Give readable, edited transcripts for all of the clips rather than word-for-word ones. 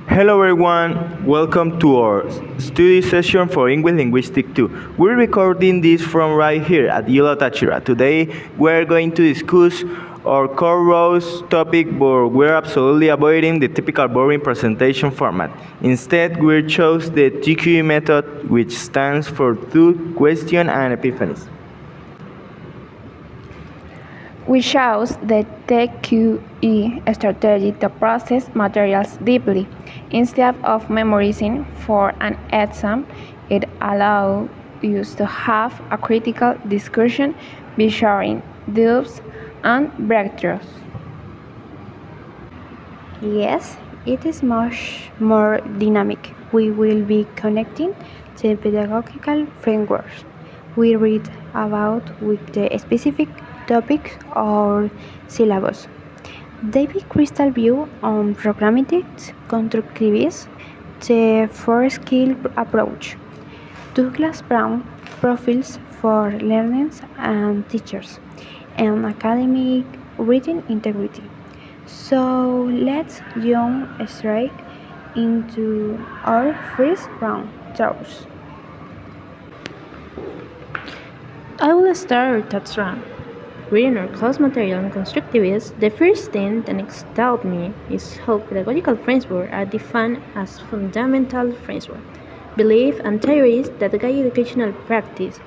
Hello everyone, welcome to our study session for English Linguistic 2. We're recording this from right here at Yola Tachira. Today we're going to discuss our core rows topic, but we're absolutely avoiding the typical boring presentation format. Instead, we chose the TQE method, which stands for Thought, Question, and Epiphanies. We chose the TQE strategy to process materials deeply. Instead of memorizing for an exam, it allows you to have a critical discussion, be sharing doubts and breakthroughs. Yes, it is much more dynamic. We will be connecting the pedagogical frameworks we read about with the specific topics or syllabus. David Crystal view on pragmatic constructivism, the four-skill approach. Douglas Brown profiles for learners and teachers, and academic reading integrity. So let's jump straight into our first round thoughts. I will start with that round. Reading our class material on constructivism, the first thing that stood me is how pedagogical frameworks are defined as fundamental frameworks, beliefs and theories that guide educational practice,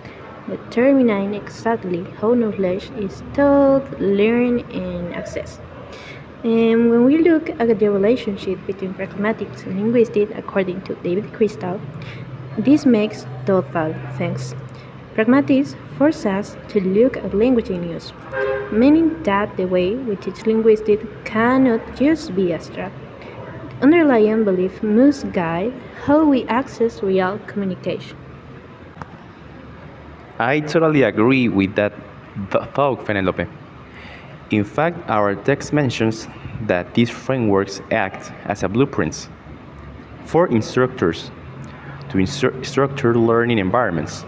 determining exactly how knowledge is taught, learned, and accessed. And when we look at the relationship between pragmatics and linguistics, according to David Crystal, this makes total sense. Pragmatics forces us to look at language in use, meaning that the way we teach linguistics cannot just be abstract. The underlying belief must guide how we access real communication. I totally agree with that thought, Fenelope. In fact, our text mentions that these frameworks act as a blueprints for instructors to structure learning environments,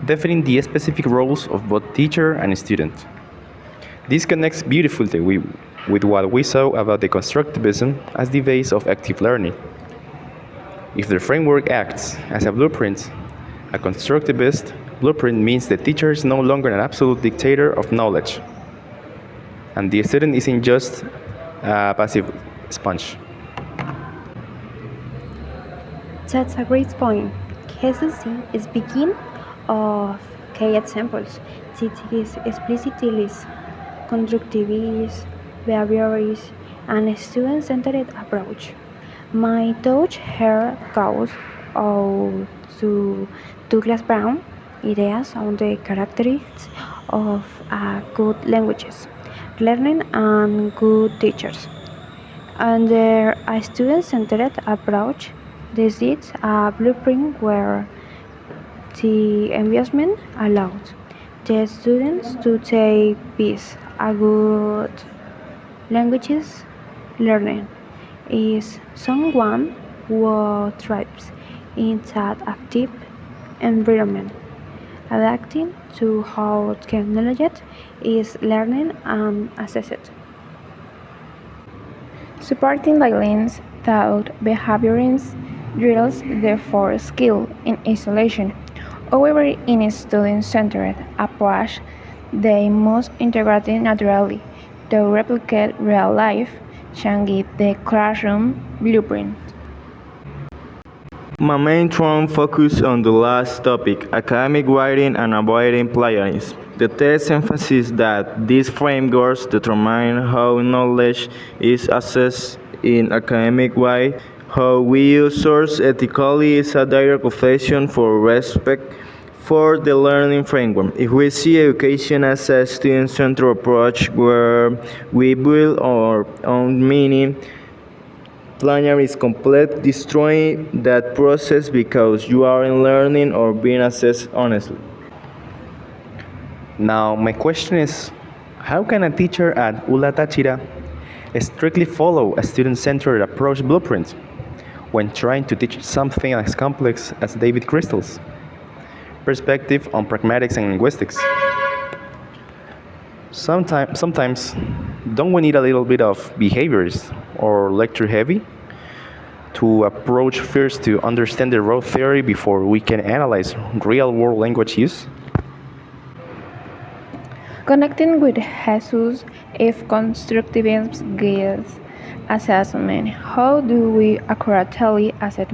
defining the specific roles of both teacher and student. This connects beautifully with what we saw about the constructivism as the base of active learning. If the framework acts as a blueprint, a constructivist blueprint means the teacher is no longer an absolute dictator of knowledge, and the student isn't just a passive sponge. That's a great point. Jesus is begin of key examples. Cities explicitly constructivist, behaviorist, and student-centered approach. My thought here goes out to Douglas Brown ideas on the characteristics of good languages, learning and good teachers. Under a student-centered approach, this is a blueprint where the environment allows the students to take peace. A good languages learning is someone who thrives in that active environment, adapting to how technology is learning and assessed. Supporting Daylen's thought behaviorist drills the four skill in isolation. However, in a student-centered approach, they must integrate naturally to replicate real life, can give the classroom blueprint. My main thought focus on the last topic, academic writing and avoiding plagiarism. The test emphasizes that these frameworks determine how knowledge is assessed in academic way. How we use source ethically is a direct reflection for respect for the learning framework. If we see education as a student-centered approach where we build our own meaning, plagiarism is complete destroying that process because you aren't learning or being assessed honestly. Now, my question is, how can a teacher at ULA Táchira strictly follow a student-centered approach blueprint when trying to teach something as complex as David Crystal's perspective on pragmatics and linguistics? Sometimes, don't we need a little bit of behaviors or lecture heavy? to approach first to understand the raw theory before we can analyze real-world language use? Connecting with Jesus, if constructivism gives assessment, how do we accurately assess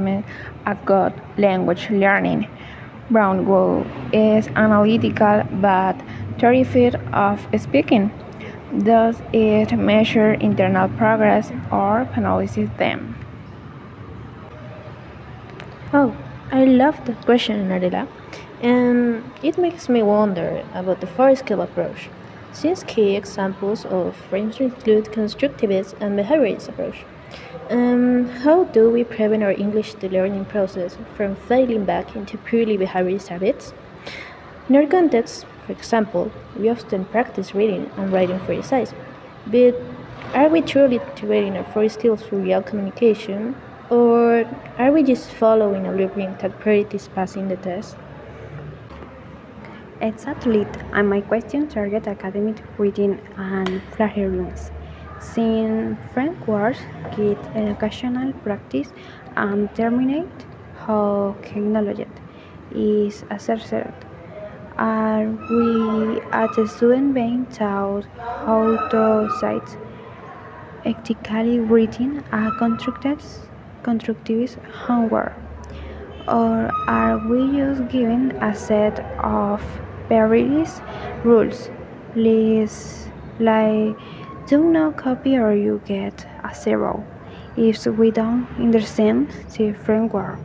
a good language learning? Brownwell is analytical but terrified of speaking. Does it measure internal progress or penalizes them? Oh, I love that question, Anarella. And it makes me wonder about the four-skill approach, since key examples of frames include constructivist and behaviorist approach. How do we prevent our English to learning process from failing back into purely behaviorist habits? In our context, for example, we often practice reading and writing for essays, but are we truly integrating our four skills for real communication, or are we just following a blueprint that priorities passing the test? Exactly, and my question target academic reading and plagiarism. Since frameworks get educational practice and determine how technology is assessed, are we as a student being taught how to cite ethically reading a constructivist homework? Or are we just given a set of various rules? Please, like, do not copy or you get a zero. If we don't understand the framework,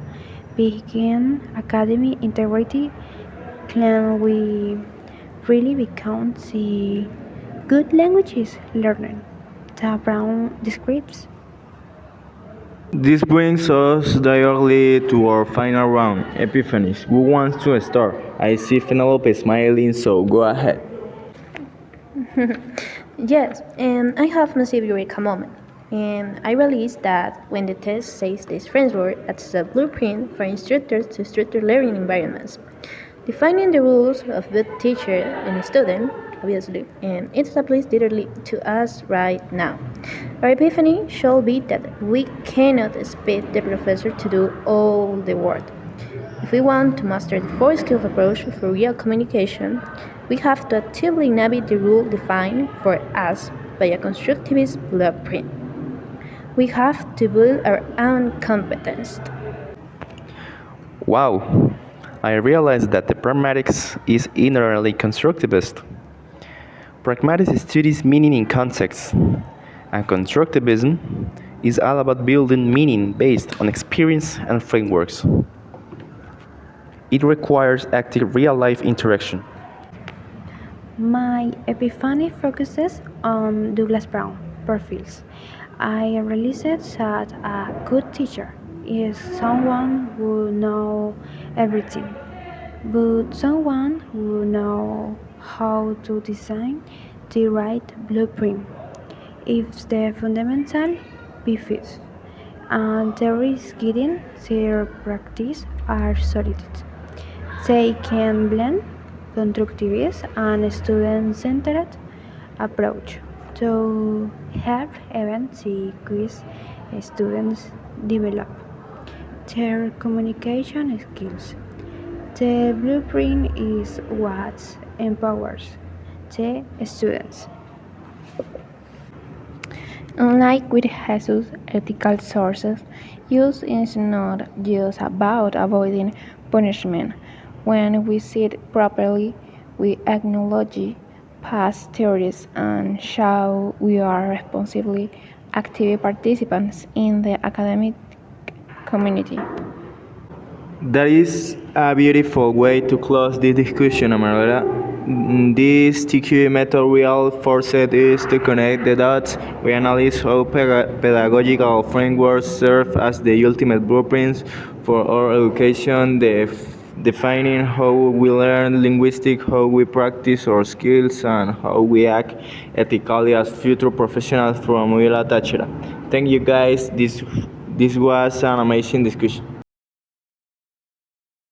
begin academic integrity, can we really become the good languages learner that Brown describes? This brings us directly to our final round, Epiphanies. Who wants to start? I see Fenelope smiling, so go ahead. Yes, and I have massive eureka moment. And I realized that when the test says this framework as a blueprint for instructors to structure learning environments, defining the rules of good teacher and student, obviously, and it applies literally to us right now. Our epiphany should be that we cannot expect the professor to do all the work. If we want to master the four skills approach for real communication, we have to actively navigate the rule defined for us by a constructivist blueprint. We have to build our own competence. Wow, I realized that the pragmatics is inherently constructivist. Pragmatic studies meaning in context, and constructivism is all about building meaning based on experience and frameworks. It requires active real-life interaction. My epiphany focuses on Douglas Brown profiles. I realized that a good teacher is someone who knows everything, but someone who knows how to design the right blueprint. If the fundamental pieces and theories guiding their practice are solid, they can blend constructivist and student-centered approach to help even the quiz students develop their communication skills. The blueprint is what empowers the students. Unlike with Jesus, ethical sources use is not just about avoiding punishment. When we see it properly, we acknowledge past theories and show we are responsibly active participants in the academic community. That is a beautiful way to close this discussion, Anarella. This TQ method real forced is to connect the dots. We analyze how pedagogical frameworks serve as the ultimate blueprints for our education, defining how we learn linguistics, how we practice our skills, and how we act ethically as future professionals from Villa Táchira. Thank you guys. This was an amazing discussion.